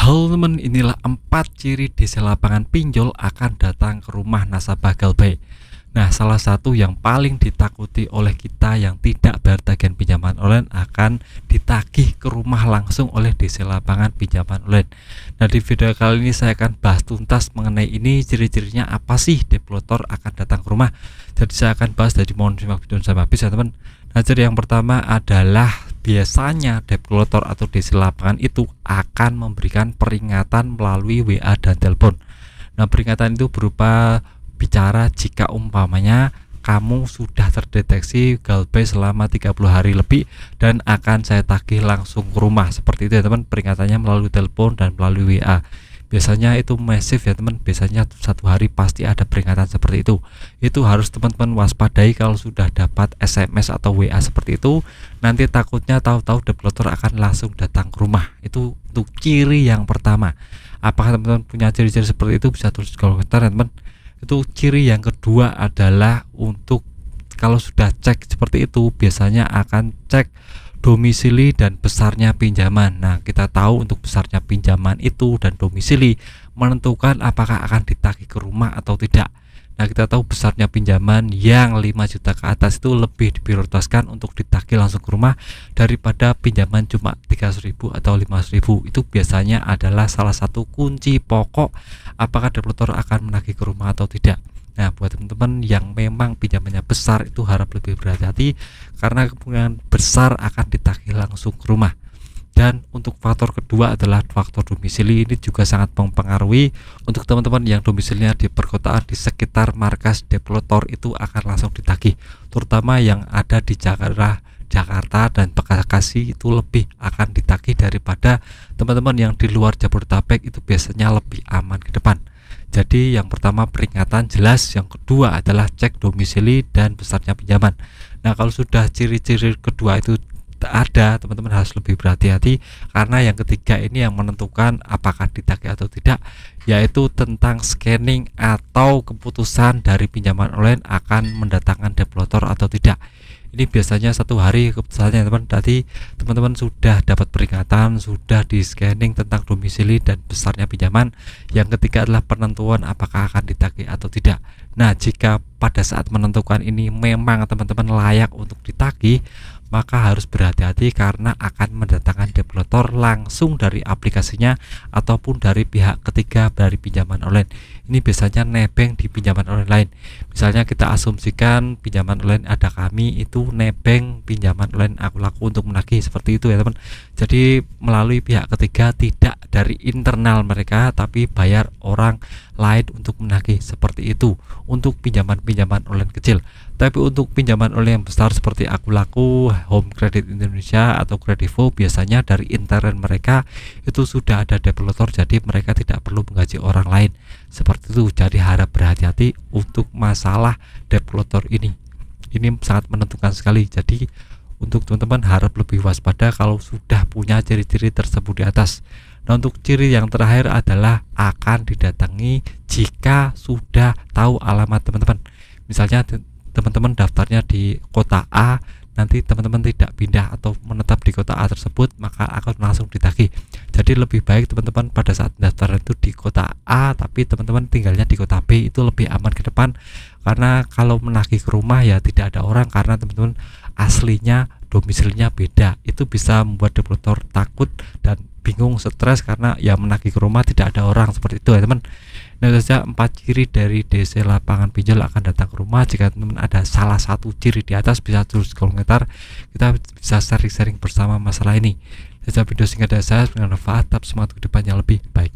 Halo teman, inilah 4 ciri DC lapangan pinjol akan datang ke rumah nasabah Galbay. Nah, salah satu yang paling ditakuti oleh kita yang tidak bayar tagihan pinjaman online akan ditagih ke rumah langsung oleh DC lapangan pinjaman online. Nah, di video kali ini saya akan bahas tuntas mengenai ini, ciri-cirinya apa sih debt collector akan datang ke rumah. Jadi saya akan bahas, dari mohon simak video sampai habis ya teman. Nah, ciri yang pertama adalah biasanya debt collector atau DC lapangan itu akan memberikan peringatan melalui WA dan telepon. Nah, peringatan itu berupa bicara jika umpamanya kamu sudah terdeteksi Galbay selama 30 hari lebih dan akan saya tagih langsung ke rumah. Seperti itu ya teman, peringatannya melalui telepon dan melalui WA. Biasanya itu masif ya teman, biasanya satu hari pasti ada peringatan seperti itu. Itu harus teman-teman waspadai. Kalau sudah dapat SMS atau WA seperti itu, nanti takutnya tahu-tahu debt collector akan langsung datang ke rumah. Itu untuk ciri yang pertama. Apakah teman-teman punya ciri-ciri seperti itu? Bisa tulis di kolom komentar ya teman. Itu ciri yang kedua adalah untuk kalau sudah cek seperti itu, biasanya akan cek domisili dan besarnya pinjaman. Nah, kita tahu untuk besarnya pinjaman itu dan domisili menentukan apakah akan ditagih ke rumah atau tidak. Nah, kita tahu besarnya pinjaman yang 5 juta ke atas itu lebih diprioritaskan untuk ditagih langsung ke rumah daripada pinjaman cuma 300.000 atau 500.000. Itu biasanya adalah salah satu kunci pokok apakah debt collector akan menagih ke rumah atau tidak. Nah, buat teman-teman yang memang pinjamannya besar itu harap lebih berhati-hati karena kemungkinan besar akan ditagih langsung ke rumah. Dan untuk faktor kedua adalah faktor domisili. Ini juga sangat mempengaruhi untuk teman-teman yang domisilinya di perkotaan di sekitar markas debt collector itu akan langsung ditagih. Terutama yang ada di Jakarta dan Bekasi itu lebih akan ditagih daripada teman-teman yang di luar Jabodetabek, itu biasanya lebih aman ke depan. Jadi yang pertama peringatan jelas, yang kedua adalah cek domisili dan besarnya pinjaman. Nah, kalau sudah ciri-ciri kedua itu ada, teman-teman harus lebih berhati-hati karena yang ketiga ini yang menentukan apakah ditagih atau tidak, yaitu tentang scanning atau keputusan dari pinjaman online akan mendatangkan debt collector atau tidak. Ini biasanya satu hari keputusannya teman. Tadi teman-teman sudah dapat peringatan, sudah di scanning tentang domisili dan besarnya pinjaman. Yang ketiga adalah penentuan apakah akan ditagih atau tidak. Nah, jika pada saat menentukan ini memang teman-teman layak untuk ditagih, maka harus berhati-hati karena akan mendatangkan debt collector langsung dari aplikasinya ataupun dari pihak ketiga dari pinjaman online. Ini biasanya nebeng di pinjaman online lain. Misalnya kita asumsikan pinjaman online ada kami, itu nebeng pinjaman online aku laku untuk menagih, seperti itu ya teman. Jadi melalui pihak ketiga, tidak dari internal mereka tapi bayar orang lain untuk menagih, seperti itu untuk pinjaman-pinjaman online kecil. Tapi untuk pinjaman online yang besar seperti aku laku, Home Credit Indonesia atau Kredivo, biasanya dari internal mereka itu sudah ada debt collector, jadi mereka tidak perlu menggaji orang lain, seperti itu. Jadi harap berhati-hati untuk masalah debt collector ini. Ini sangat menentukan sekali. Jadi untuk teman-teman harap lebih waspada kalau sudah punya ciri-ciri tersebut di atas. Nah, untuk ciri yang terakhir adalah akan didatangi jika sudah tahu alamat teman-teman. Misalnya teman-teman daftarnya di kota A, nanti teman-teman tidak pindah atau menetap di kota A tersebut, maka akan langsung ditagih. Jadi lebih baik teman-teman pada saat daftar itu di kota A tapi teman-teman tinggalnya di kota B, itu lebih aman ke depan. Karena kalau menagih ke rumah ya tidak ada orang, karena teman-teman aslinya domisilinya beda. Itu bisa membuat debt collector takut dan bingung, stres karena ya menagih ke rumah tidak ada orang, seperti itu ya teman. Nah, saja 4 ciri dari DC lapangan pinjol akan datang ke rumah. Jika teman ada salah satu ciri di atas, bisa tulis di kolom komentar. Kita bisa sharing-sharing bersama masalah ini. Saja video singkat dari saya, bermanfaat, tetap semangat ke depan yang lebih baik.